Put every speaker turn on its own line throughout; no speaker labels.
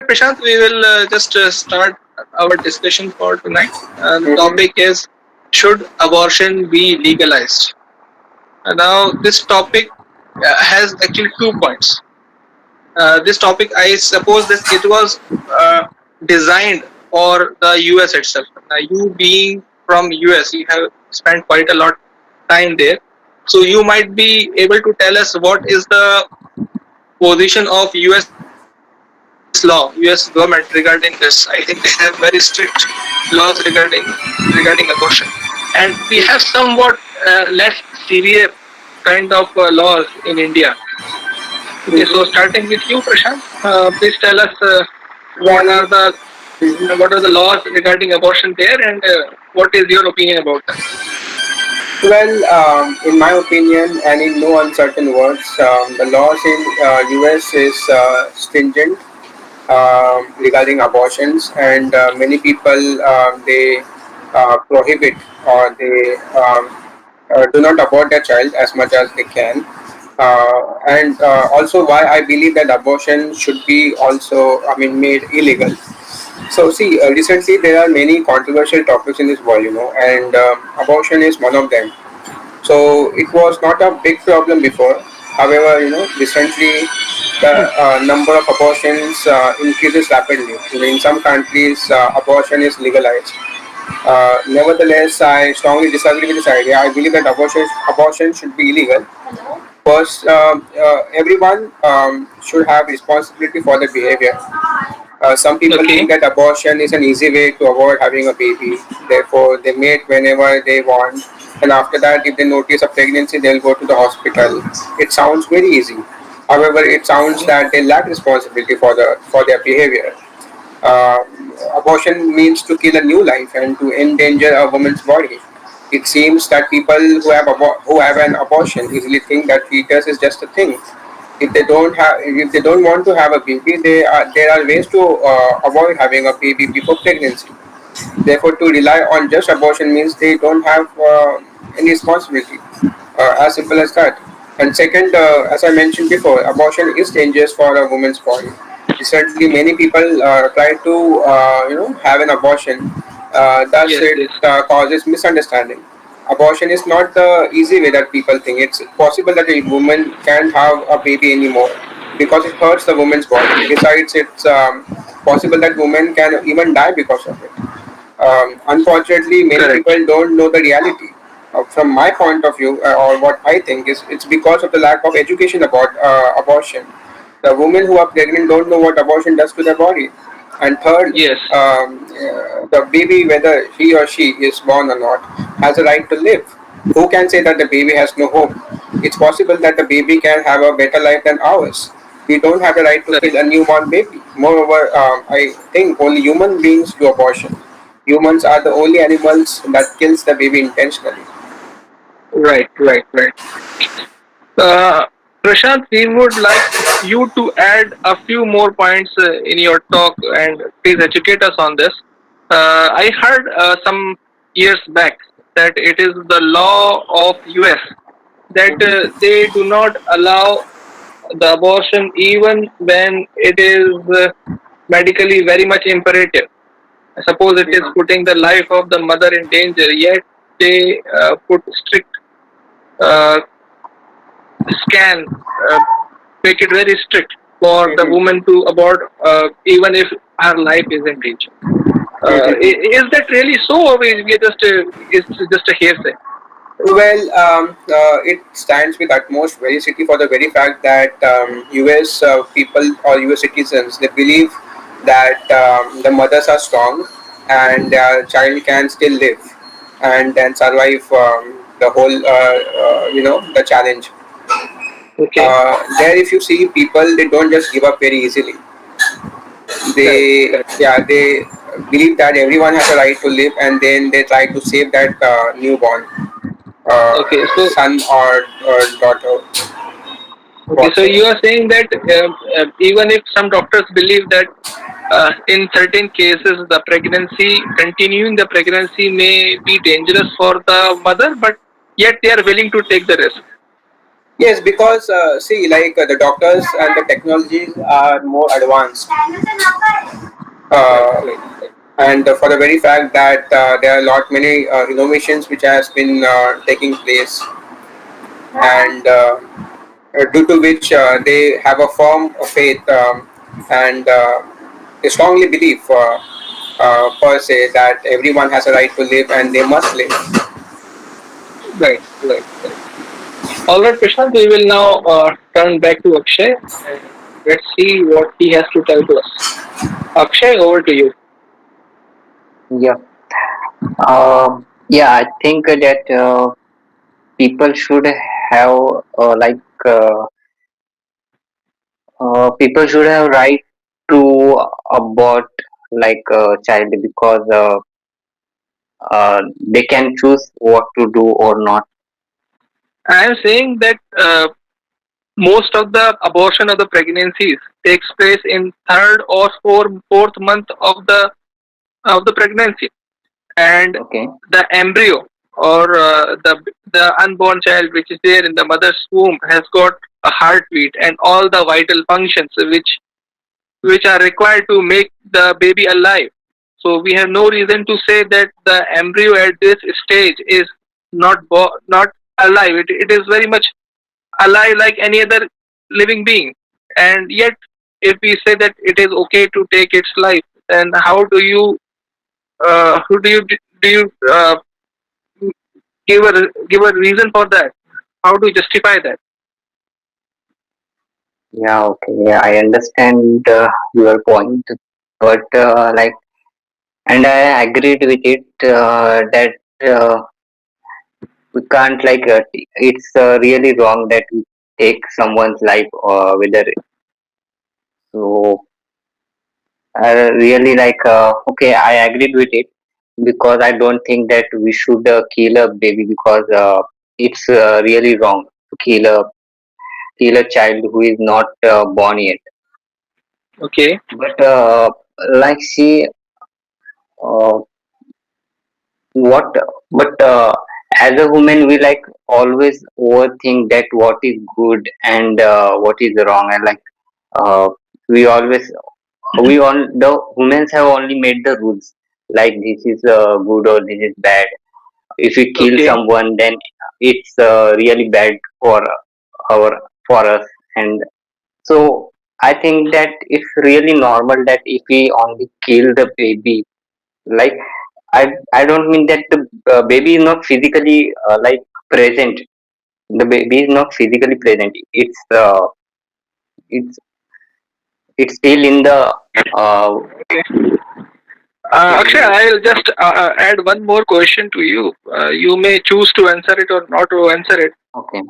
Prashant, we will just start our discussion for tonight. The
Mm-hmm.
topic is, should abortion be legalized? Now, this topic has actually 2 points. This topic, I suppose that it was designed for the US itself. You being from US, you have spent quite a lot time there. So you might be able to tell us what is the position of US law, US government regarding this. I think they have very strict laws regarding abortion, and we have somewhat less severe kind of laws in India. Okay, so
Mm-hmm.
starting with you, Prashant, please tell us what
Well,
are the
mhm.
what are the laws regarding abortion there, and what is your opinion about that?
In my opinion, and in no uncertain words, the laws in US is stringent regarding abortions, and many people they prohibit or they do not abort their child as much as they can. And also, why I believe that abortion should be also, I mean, made illegal. So, see, recently there are many controversial topics in this world, and abortion is one of them. So it was not a big problem before. However, recently the number of abortions increases rapidly. In some countries, abortion is legalized. Nevertheless, I strongly disagree with this idea. I believe that abortion should be illegal. First, everyone should have responsibility for their behavior. Some people
Okay,
think that abortion is an easy way to avoid having a baby. Therefore, they mate whenever they want. And after that, if they notice a pregnancy, they'll go to the hospital. It sounds very easy. However, it sounds that they lack responsibility for their behavior. Uh, Abortion means to kill a new life and to endanger a woman's body. It seems that people who have an abortion easily think that fetus is just a thing. If they don't want to have a baby, there are ways to avoid having a baby before pregnancy. Therefore, to rely on just abortion means they don't have any responsibility. As simple as that. And second, as I mentioned before, abortion is dangerous for a woman's body. Recently, many people try to have an abortion. Thus,
yes,
it
yes,
causes misunderstanding. Abortion is not the easy way that people think. It's possible that a woman can't have a baby anymore because it hurts the woman's body. Besides, it's possible that women can even die because of it. Unfortunately, many
correct,
people don't know the reality. From my point of view, or what I think is, it's because of the lack of education about abortion. The women who are pregnant don't know what abortion does to their body. And third,
yes,
the baby, whether he or she is born or not, has a right to live. Who can say that the baby has no hope? It's possible that the baby can have a better life than ours. We don't have the right to
correct,
kill a newborn baby. Moreover, I think only human beings do abortion. Humans are the only animals that kills the baby intentionally.
right, right, right. Uh, Prashant, we would like you to add a few more points in your talk, and please educate us on this. I heard some years back that it is the law of US that
Mhm.
they do not allow the abortion even when it is medically very much imperative. Suppose it is
Mhm.
putting the life of the mother in danger, yet they put strict uh, scan, uh, make it very strict for the
Mhm.
woman to abort even if her life is in danger.
Mhm.
Is that really so, or we just is just a hearsay?
It stands with utmost veracity for the very fact that U.S. People or U.S. citizens they believe that the mothers are strong and their child can still live and then survive the whole the challenge.
Okay,
There, if you see people, they don't just give up very easily.
correct,
They
correct.
yeah they believe that everyone has a right to live, and then they try to save that newborn
Okay, so
son or daughter
so you
whatsoever.
are saying that even if some doctors believe that in certain cases continuing the pregnancy may be dangerous for the mother, but yet they are willing to take the risk.
Yes, because see, like the doctors and the technologies are more advanced,
Right,
uh,
right,
and for the very fact that there are a lot many innovations which has been taking place, and due to which they have a firm faith, and they strongly believe per se that everyone has a right to live and they must live.
right, right, right. All right, Prashant, we will now turn back to Akshay and let's see what he has to tell to us. Akshay, over to you.
Yeah. Yeah, I think that people should have like people should have right to abort like a child because they can choose what to do or not.
I am saying that most of the abortion of the pregnancies takes place in third or fourth month of the pregnancy, and
Okay.
the embryo or the unborn child which is there in the mother's womb has got a heartbeat and all the vital functions which are required to make the baby alive. So we have no reason to say that the embryo at this stage is not alive. It is very much alive like any other living being. And yet, if we say that it is okay to take its life, then how do you who do you give a reason for that? How do you justify that?
Yeah. Okay. Yeah, I understand your point, but and I agreed with it that we can't it's really wrong that we take someone's life whether so I really okay, I agreed with it because I don't think that we should kill a baby because it's really wrong to kill a child who is not born yet.
Okay,
But like see uh, what but as a woman we like always overthink that what is good and what is wrong and uh, we always we all the humans have only made the rules like this is good or this is bad. If we kill
okay,
someone then it's really bad for our for us, and so I think that it's really normal that if we only kill the baby, like I don't mean that the baby is not physically present. The baby is not physically present. It's it's still in the uh,
okay. Akshay,
still
I'll just add one more question to you. You may choose to answer it or not to answer it.
okay.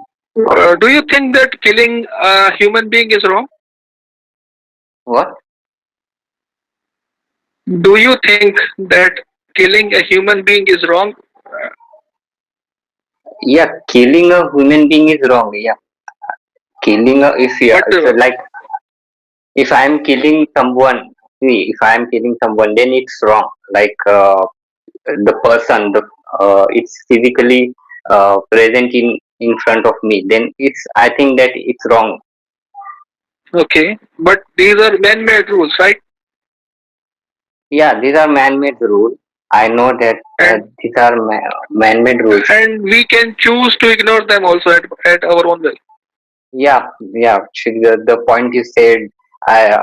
Do you think that killing a human being is wrong?
What?
Do you think that killing a human being is wrong?
Yeah, killing a human being is wrong. Yeah, killing a if yeah,
But
if like if I'm killing someone, see, if I'm killing someone, then it's wrong. The person, the it's physically present in front of me. Then it's I think that it's wrong.
okay, but these are man-made rules, right?
Yeah, these are man-made rules. I know that
And
these are man-made rules.
and we can choose to ignore them also at our own will.
Yeah, yeah. Actually, the point you said, I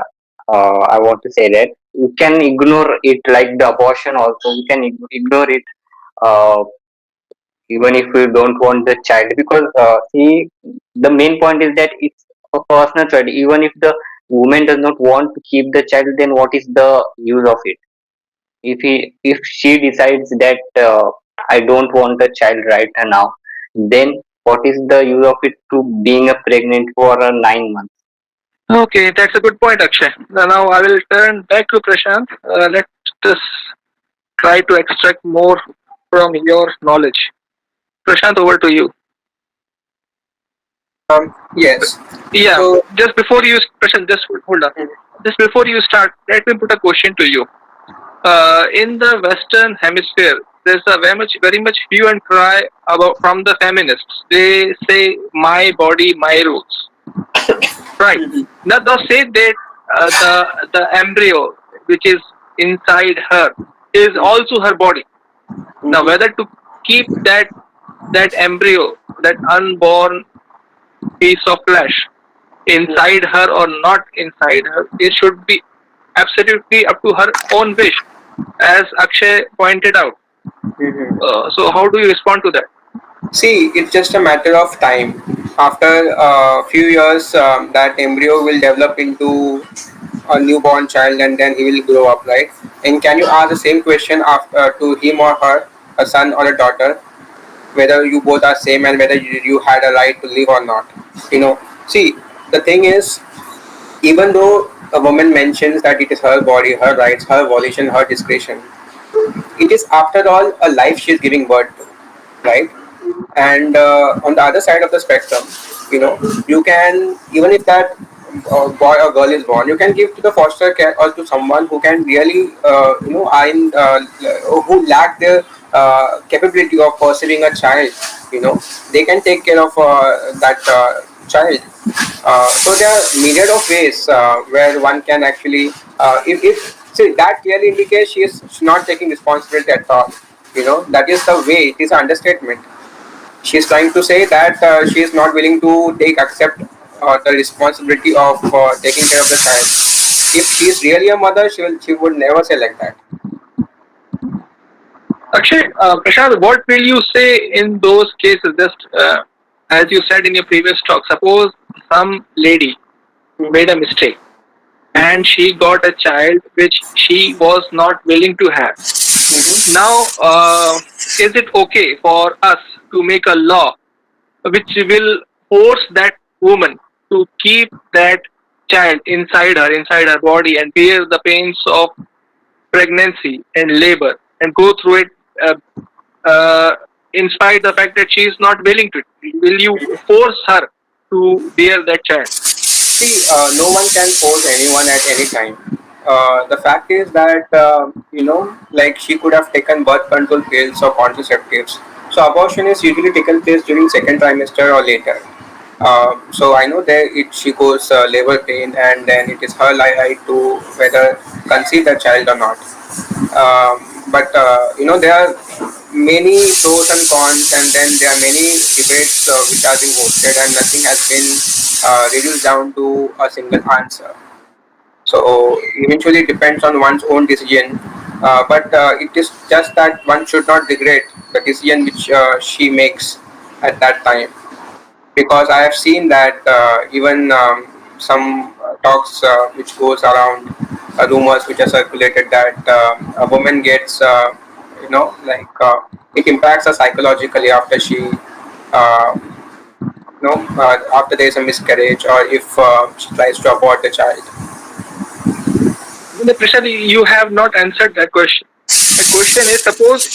I want to say that you can ignore it like the abortion. Also, you can ignore it uh, even if you don't want the child because see, the main point is that it's a personal choice. Even if the woman does not want to keep the child, then what is the use of it? If she decides that I don't want a child right now, then what is the use of it to being a pregnant for 9 months?
Okay, that's a good point, Akshay. Now I will turn back to Prashant. Let us try to extract more from your knowledge. Prashant, over to you.
Yes.
Yeah,
So
just before you, Prashant, just hold on. Just before you start, let me put a question to you. In the Western Hemisphere, there's a very much hue and cry about from the feminists. They say my body, my rules. Right. Now they say that the embryo which is inside her is also her body. Now whether to keep that embryo, that unborn piece of flesh, inside her or not inside her, it should be absolutely up to her own wish, as Akshay pointed out. So how do you respond to that?
See, it's just a matter of time. After a few years, that embryo will develop into a newborn child, and then he will grow up, right? And can you ask the same question after to him or her, a son or a daughter, whether you both are same and whether you had a right to live or not? See, the thing is, even though a woman mentions that it is her body, her rights, her volition, her discretion, it is after all a life she is giving birth to, right? And on the other side of the spectrum, you can, even if that boy or girl is born, you can give to the foster care or to someone who can really are in who lack the capability of perceiving a child. They can take care of that child. So there are myriad of ways where one can actually, if see, that clearly indicates she is not taking responsibility at all. That is the way. It is an understatement. She is trying to say that she is not willing to accept the responsibility of taking care of the child. If she is really a mother, she would never say like that.
Akshay, Prashant, what will you say in those cases? Just as you said in your previous talk, suppose some lady made a mistake and she got a child which she was not willing to have. Now, is it okay for us to make a law which will force that woman to keep that child inside her body, and bear the pains of pregnancy and labor and go through it uh, uh, in spite the fact that she is not willing to? Will you force her to bear that child?
See, no one can force anyone at any time. The fact is that like she could have taken birth control pills or contraceptives. So abortion is usually taken place during second trimester or later. So I know that she goes labor pain, and then it is her right to whether conceive the child or not. But there are many pros and cons, and then there are many debates which are being hosted, and nothing has been reduced down to a single answer. So eventually it depends on one's own decision. But it is just that one should not regret the decision which she makes at that time, because I have seen that even some talks which goes around, rumors which are circulated that a woman gets, it impacts her psychologically after uh, after there is a miscarriage, or if she tries to abort the child.
Prashant, you have not answered that question. The question is, suppose,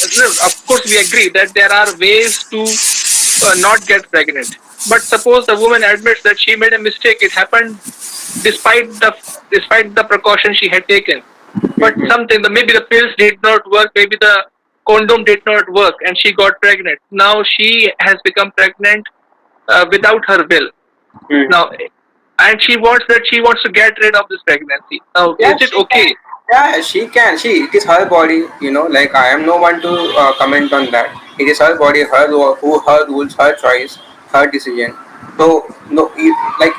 of course, we agree that there are ways to not get pregnant. But suppose the woman admits that she made a mistake. It happened despite the precaution she had taken. But something, maybe the pills did not work, maybe the condom did not work, and she got pregnant. Now she has become pregnant without her will.
Hmm.
Now, and she wants to get rid of this pregnancy. Now, is
Yeah,
it
she can.
okay?
Yeah, she can. It is her body. Like I am no one to comment on that. It is her body, her rules, her choice, her decision. So no, like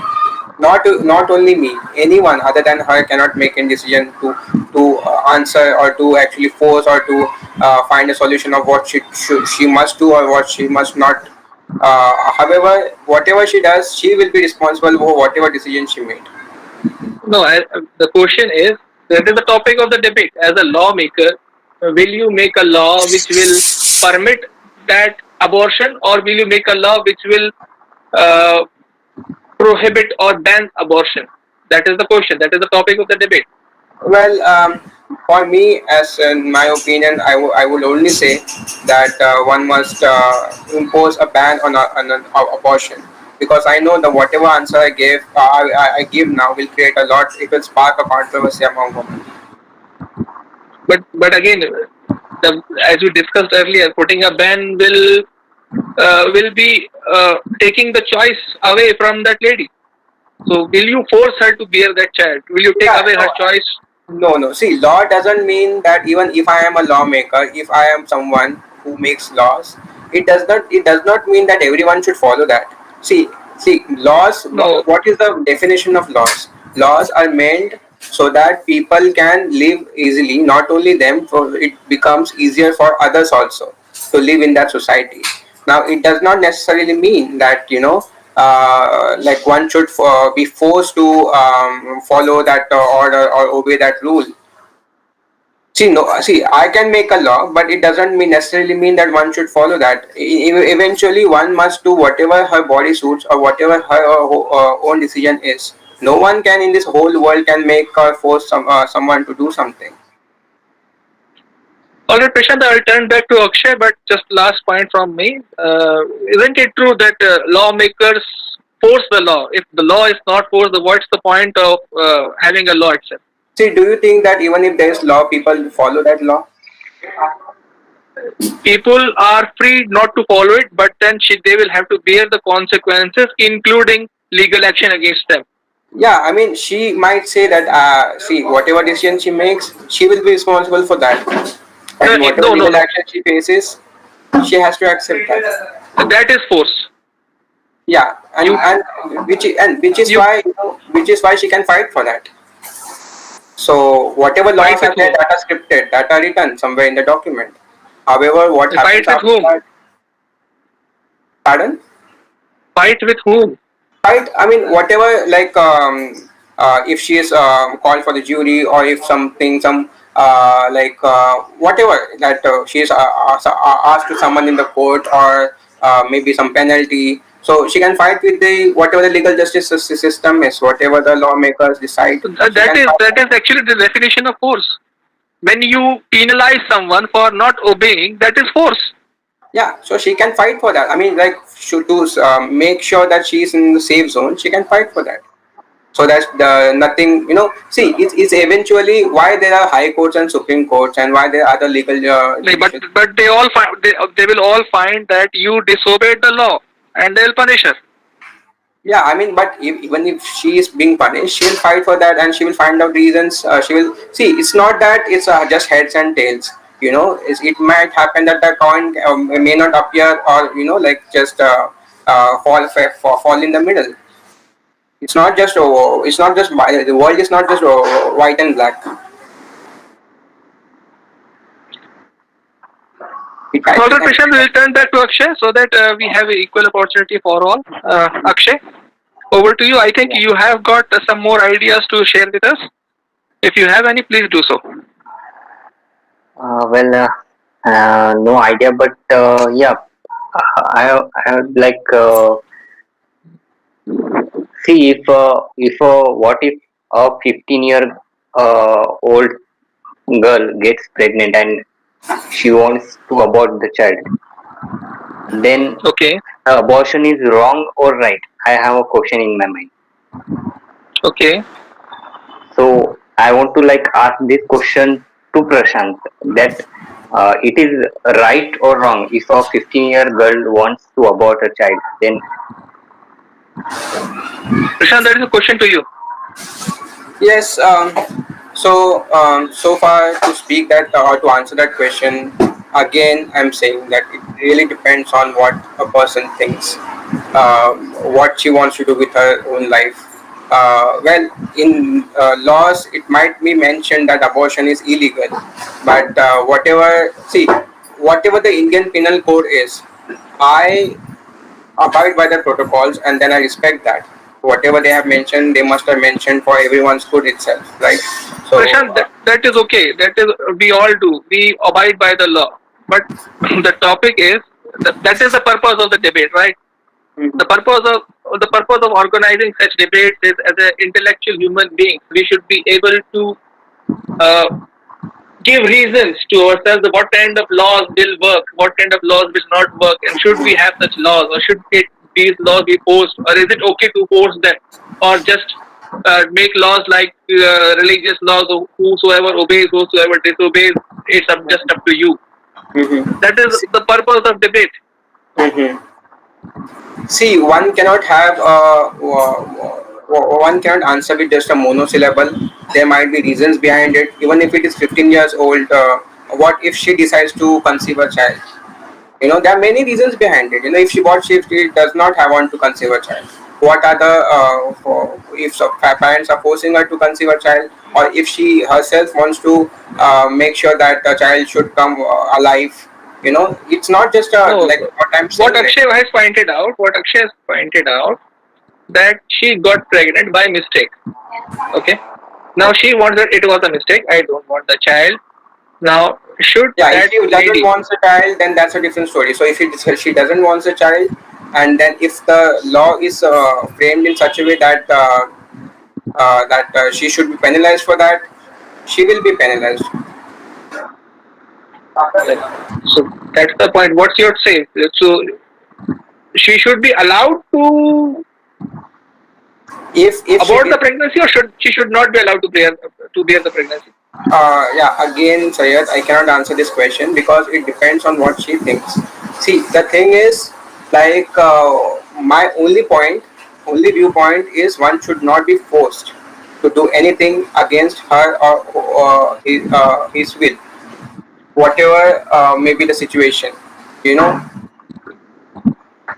not only me, anyone other than her cannot make a decision to answer or to actually force or to find a solution of what she must do or what she must not. However, whatever she does, she will be responsible for whatever decision she made.
No, the question is, that is the topic of the debate. As a lawmaker, will you make a law which will permit that abortion, or will you make a law which will uh, prohibit or ban abortion? That is the question. That is the topic of the debate.
Well, for me, as in my opinion, I would only say that one must impose a ban on abortion, because I know that whatever answer I give now will create a lot. It will spark a controversy among women.
But again, as we discussed earlier, putting a ban will be taking the choice away from that lady. So will you force her to bear that child? Will you take
Yeah,
away
no,
her choice?
no, no. See, law doesn't mean that even if I am a lawmaker, if I am someone who makes laws, it does not mean that everyone should follow that. See, laws.
No.
What is the definition of laws? Laws are meant so that people can live easily. Not only them, for it becomes easier for others also to live in that society. Now, it does not necessarily mean that like one should be forced to follow that order or obey that rule. See, no, see, I can make a law, but it doesn't mean necessarily mean that one should follow that. Eventually, one must do whatever her body suits or whatever her own decision is. No one can in this whole world can make or force someone to do something.
Alright, Prashant, I'll turn back to Akshay, but just last point from me. Isn't it true that lawmakers force the law? If the law is not forced, what's the point of having a law itself?
See, do you think that even if there is law, people follow that law?
People are free not to follow it, but then they will have to bear the consequences, including legal action against them.
Yeah, I mean, she might say that, see, whatever decision she makes, she will be responsible for that. And whatever
No, no,
legal
no.
action she faces, she has to accept that.
That is force.
Yeah, and
You
which is
you
why which is why she can fight for that. So whatever
fight
laws
with
are there
whom?
that are scripted, that are written somewhere in the document. However, what
Fight
happens
with
after
whom?
that? Pardon?
Fight with whom?
Right, I mean, whatever, like, if she is called for the jury, or if something, some like whatever that she is asked to summon in the court, or maybe some penalty, so she can fight with the whatever the legal justice system is, whatever the lawmakers decide, she
That
can
is
fight
that
that.
is actually the definition of force. When you penalize someone for not obeying, that is force.
Yeah, so she can fight for that. I mean, like, should to make sure that she is in the safe zone, she can fight for that. So that's the nothing, see, it's eventually why there are high courts and supreme courts, and why there are other legal
But
judicial.
they all find they will all find that you disobeyed the law, and they'll punish her.
Yeah, I mean, but even if she is being punished, she will fight for that, and she will find out reasons. She will see, it's not that it's just heads and tails. It might happen that the coin may not appear, or like, just fall in the middle. It's not just the world is not just white and black. It
Alright,
can.
Prashant, we'll turn back to Akshay so that we have an equal opportunity for all. Akshay, over to you. I think you have got some more ideas to share with us. If you have any, please do so.
Well, no idea, but yeah, I would like see if what if a 15-year old girl gets pregnant and she wants to abort the child, then
Okay,
abortion is wrong or right? I have a question in my mind.
okay.
So I want to like ask this question to Prashant, that it is right or wrong if a 15-year girl wants to abort a child. Then
Prashant, that is a question to you.
Yes. So far to speak that, or to answer that question, again, I'm saying that it really depends on what a person thinks, what she wants to do with her own life. Well, in laws, it might be mentioned that abortion is illegal, but whatever the Indian Penal Code is, I abide by the protocols, and then I respect that. Whatever they have mentioned, they must have mentioned for everyone's good itself, right? So,
Prashant, that is okay. That is we all do. We abide by the law. But the topic is that is the purpose of the debate, right?
mhm.
The purpose of organizing such debates is, as an intellectual human being, we should be able to uh, give reasons to ourselves of what kind of laws will work, what kind of laws will not work, and should we have such laws, or should these laws be forced, or is it okay to force them, or just make laws like religious laws. Whosoever obeys, whosoever disobeys, it's just up to you.
Mm-hmm.
That is the purpose of debate.
Mm-hmm. See, one cannot have one cannot answer with just a monosyllable. There might be reasons behind it. Even if it is 15 years old, what if she decides to conceive a child? There are many reasons behind it. If she does not have want to conceive a child, what are the if parents are forcing her to conceive a child, or if she herself wants to make sure that the child should come alive. It's not just
No,
like what I'm
what
saying, right?
Akshay has pointed out that she got pregnant by mistake. Okay. Now she wants that it was a mistake. I don't want the child. Now should
Yeah, if
that
she doesn't
lady?
want a child, then that's a different story. So if she doesn't want a child, and then if the law is framed in such a way that she should be penalized for that, she will be penalized.
Like, so that's the point. What's your say? So she should be allowed to
If she
abort
did,
the pregnancy, or should not be allowed to bear the pregnancy?
yeah, again, Sayed, I cannot answer this question because it depends on what she thinks. See, the thing is, like, my only viewpoint is one should not be forced to do anything against her or his will, whatever may be the situation. You know,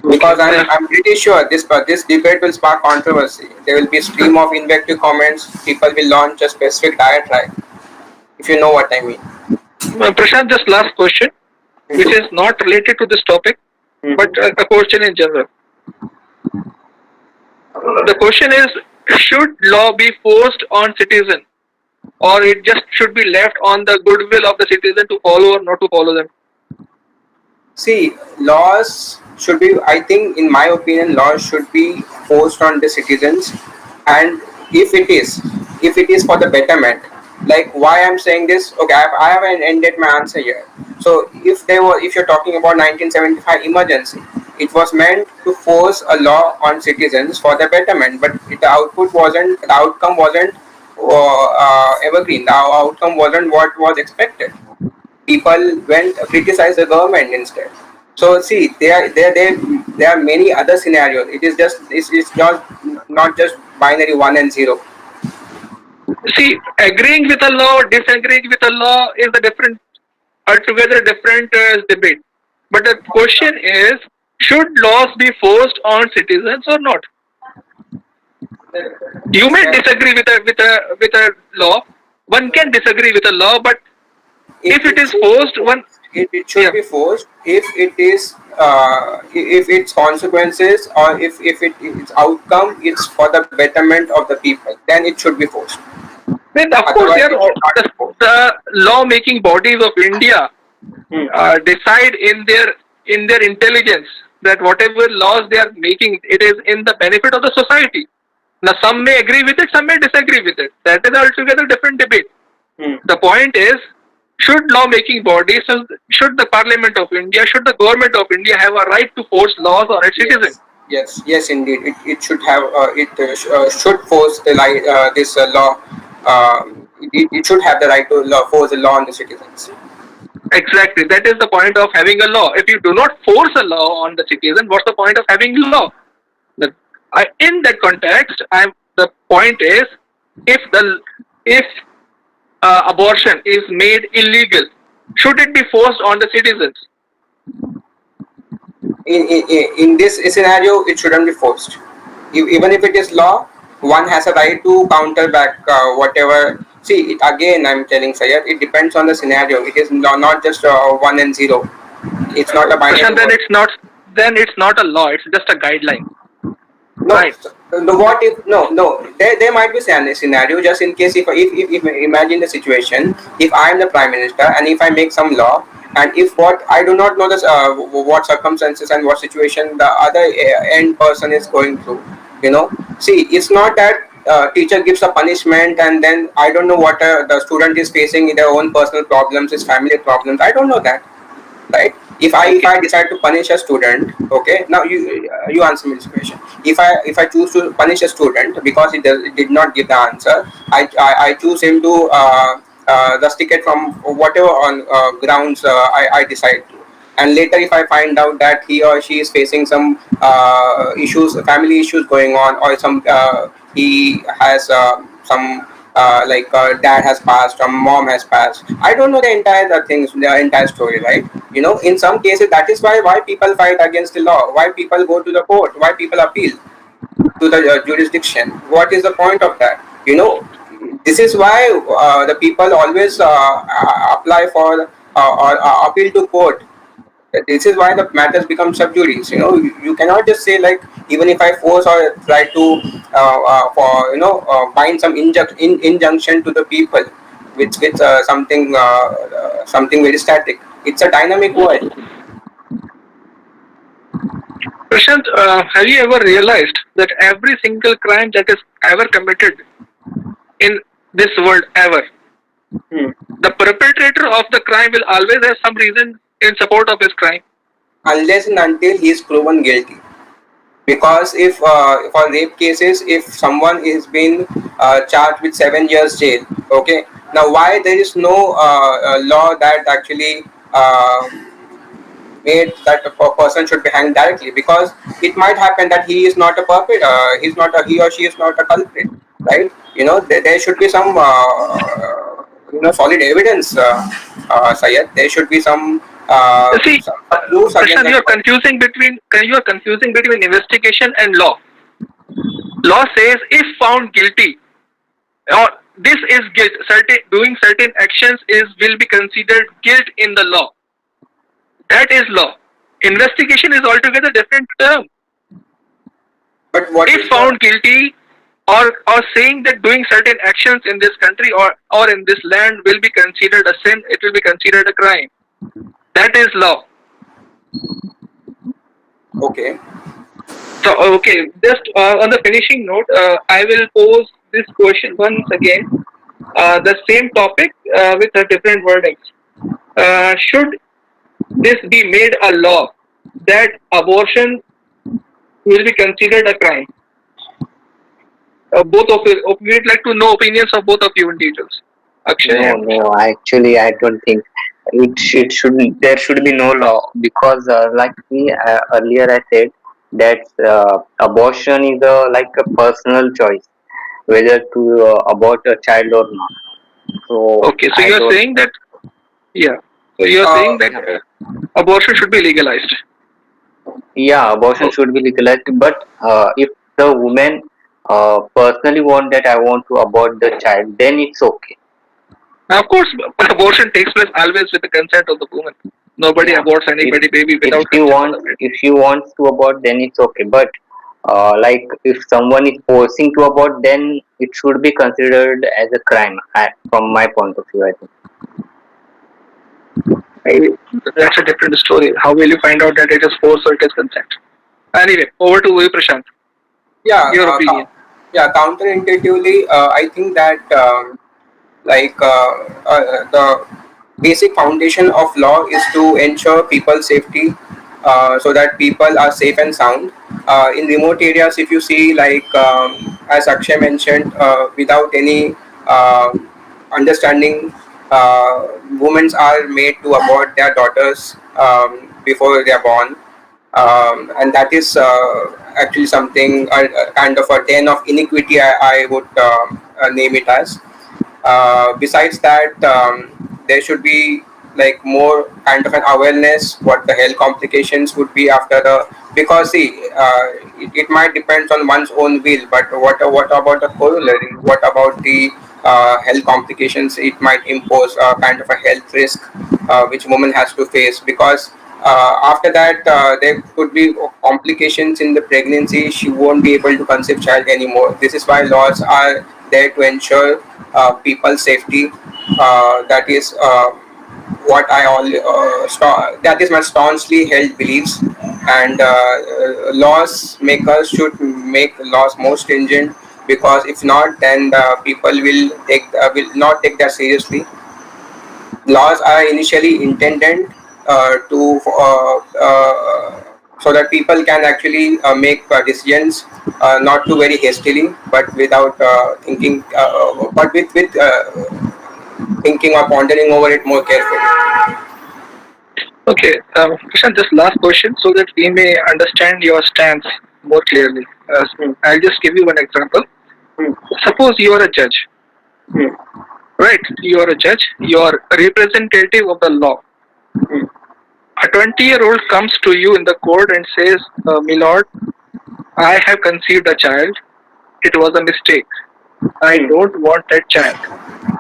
Okay.
because I'm pretty sure this debate will spark controversy. There will be a stream of invective comments. People will launch a specific diatribe, if you know what I mean.
Prashant, just last question, which is not related to this topic, but
Mhm.
a question in general. The question is: should law be forced on citizen, or it just should be left on the goodwill of the citizen to follow or not to follow them?
See, laws should be, I think, in my opinion, laws should be forced on the citizens. And if it is, if it is for the betterment, like why I'm saying this, okay, I haven't ended my answer here. So if you're talking about 1975 emergency, it was meant to force a law on citizens for the betterment, but the outcome wasn't evergreen. The outcome wasn't what was expected. People went criticize the government instead. So see, there are many other scenarios. It's not just binary one and zero.
See, agreeing with a law, disagreeing with a law is a different, altogether different debate. But the question is, should laws be forced on citizens or not? You may
Then
disagree with a law. One can disagree with a law, but if it
it
is
should be
forced, one,
forced. It should
yeah.
be forced if it is if its consequences or if its outcome is for the betterment of the people. Then it should be forced.
Then of course,
Otherwise,
yeah,
it should not be forced.
the law-making bodies of India
Hmm.
decide in their intelligence that whatever laws they are making, it is in the benefit of the society. Now, some may agree with it, some may disagree with it. That is altogether different debate.
Hmm.
The point is, should law-making bodies, should the Parliament of India, should the government of India have a right to force laws on its citizens?
Yes, indeed. It should have should force this law. It should have the right to force the law on the citizens.
Exactly. That is the point of having a law. If you do not force a law on the citizen, what's the point of having law? In that context, the point is, if the if abortion is made illegal, should it be forced on the citizens?
In this scenario, it shouldn't be forced. Even if it is law, one has a right to counter back whatever. See, again, I'm telling Sayed, it depends on the scenario. It is not just one and zero. It's not a binary
Prashant, then
word.
it's not a law. It's just a guideline,
No,
right?
the what if no there might be a scenario just in case if imagine the situation if I am the prime minister and if I make some law and if what I do not know this what circumstances and what situation the other end person is going through, see it's not that teacher gives a punishment and then I don't know what the student is facing in their own personal problems, his family problems. I don't know that. right? If I decide to punish a student, okay, now you answer me this question. If I choose to punish a student because it did not give the answer, I choose him to rusticate from whatever on grounds I decide to. And later, if I find out that he or she is facing some issues, family issues going on, or some he has some dad has passed or mom has passed, I don't know the entire things, the entire story, right? In some cases, that is why people fight against the law, why people go to the court, why people appeal to the jurisdiction. What is the point of that? This is why the people always apply for or appeal to court. This is why the matters become sub judice. You cannot just say, like, even if I force or try to for bind some injunction to the people with something very static. It's a dynamic world.
Prashant, have you ever realized that every single crime that is ever committed in this world ever,
Hmm.
the perpetrator of the crime will always have some reason in support of his crime?
Unless and until he is proven guilty. Because if for rape cases, if someone is been charged with 7 years jail, okay, now why there is no law that actually made that a person should be hanged directly? Because it might happen that he is not a perpetrator, he or she is not a culprit, right? There should be some solid evidence, Sayed. There should be
See,
some proofs against
Prashant,
that person.
you are confusing between investigation and law. Law says if found guilty or this is guilt, certain doing certain actions is will be considered guilt in the law. That is law. Investigation is altogether different term.
But what
If
is the
found guilty or saying that doing certain actions in this country or in this land will be considered a sin, it will be considered a crime. That is law.
okay?
So okay, just on the finishing note, I will pose this question once again. The same topic with a different wordings. Should this be made a law that abortion will be considered a crime? Both of you, we'd like to know opinions of both of you individuals, Akshay
No,
and
no,
Prashant.
actually, I don't think it should. There should be no law because, like me earlier, I said that abortion is like a personal choice whether to abort a child or not. So
Okay, so
I
you are
don't.
saying that, yeah. So you are
Uh,
saying that
Yeah,
abortion should be legalized.
yeah, abortion
Oh,
should be legalized. But if the woman personally want that I want to abort the child, then it's okay.
now, of course, abortion takes place always with the consent of the woman. Nobody
Yeah,
aborts
if
anybody baby
if
without
she
consent of
wants
the
if she wants to abort, then it's okay. But like if someone is forcing to abort, then it should be considered as a crime. From my point of view, I think.
baby. That's a different story. How will you find out that it is force or it is consent? Anyway, over to you, Prashant.
yeah,
Your opinion.
yeah. Counterintuitively, I think that the basic foundation of law is to ensure people's safety, so that people are safe and sound. In remote areas, if you see, like, as Akshay mentioned, without any uh, understanding, women are made to abort their daughters before they are born. And that is actually something, kind of a den of iniquity, I would name it as. Besides that, there should be, like, more kind of an awareness what the health complications would be after the, because see, it might depend on one's own will, but what about the corollary? What about the health complications it might impose, kind of a health risk which woman has to face? Because after that, there could be complications in the pregnancy. She won't be able to conceive child anymore. This is why laws are there to ensure people's safety. That is what that is my staunchly held beliefs. And laws makers should make laws more stringent, because if not, then the people will not take that seriously. Laws are initially intended so that people can actually make decisions, not too very hastily, but without thinking, but with thinking or pondering over it more carefully.
Okay, Prashant, just last question so that we may understand your stance more clearly.
Hmm.
I'll just give you one example.
Hmm.
Suppose you are a judge,
Hmm.
right? You are a judge, you are a representative of the law.
Hmm.
A 20-year-old comes to you in the court and says, My lord, I have conceived a child. It was a mistake. I
Hmm.
don't want that child.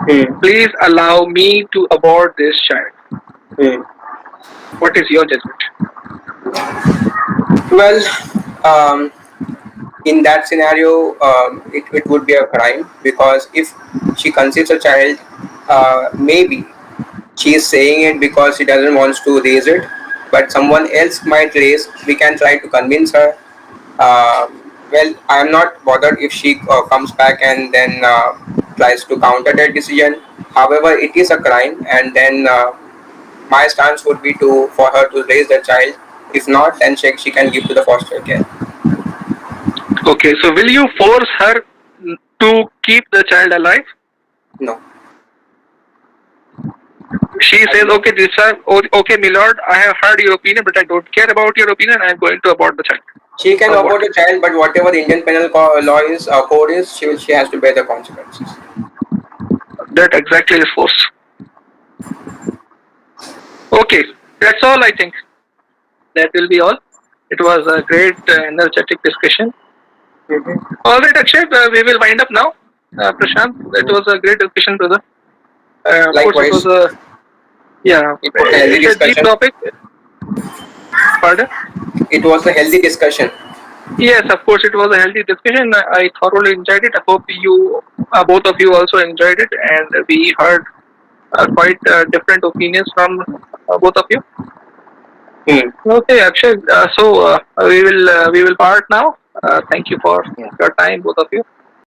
Hmm.
Please allow me to abort this child.
Hmm.
What is your judgment?
Well, um, in that scenario, it would be a crime, because if she conceives a child, maybe she is saying it because she doesn't want to raise it, but someone else might raise. We can try to convince her. Well, I am not bothered if she comes back and then tries to counter that decision. However, it is a crime, and then my stance would be to for her to raise the child. If not, then she can give to the foster care.
Okay, so will you force her to keep the child alive?
No.
She says, okay, this child, okay, my lord, I have heard your opinion, but I don't care about your opinion. I am going to abort the child.
She can
Or what?
abort the child, but whatever the Indian penal law is, code is, she has to bear the consequences.
That exactly is force. Okay, that's all I think. That will be all. It was a great, energetic discussion.
Mm-hmm.
All right, Akshay, we will wind up now. Prashant, it was a great discussion, brother. Of course, it was
Likewise,
a, yeah,
it was a healthy
it's a deep
discussion.
topic. Pardon?
It was a healthy discussion.
Yes, of course, it was a healthy discussion. I thoroughly enjoyed it. I hope you, both of you, also enjoyed it, and we heard quite different opinions from both of you.
Hmm.
Okay, Akshay. So we will part now. Thank you for
Yeah.
your time, both of you.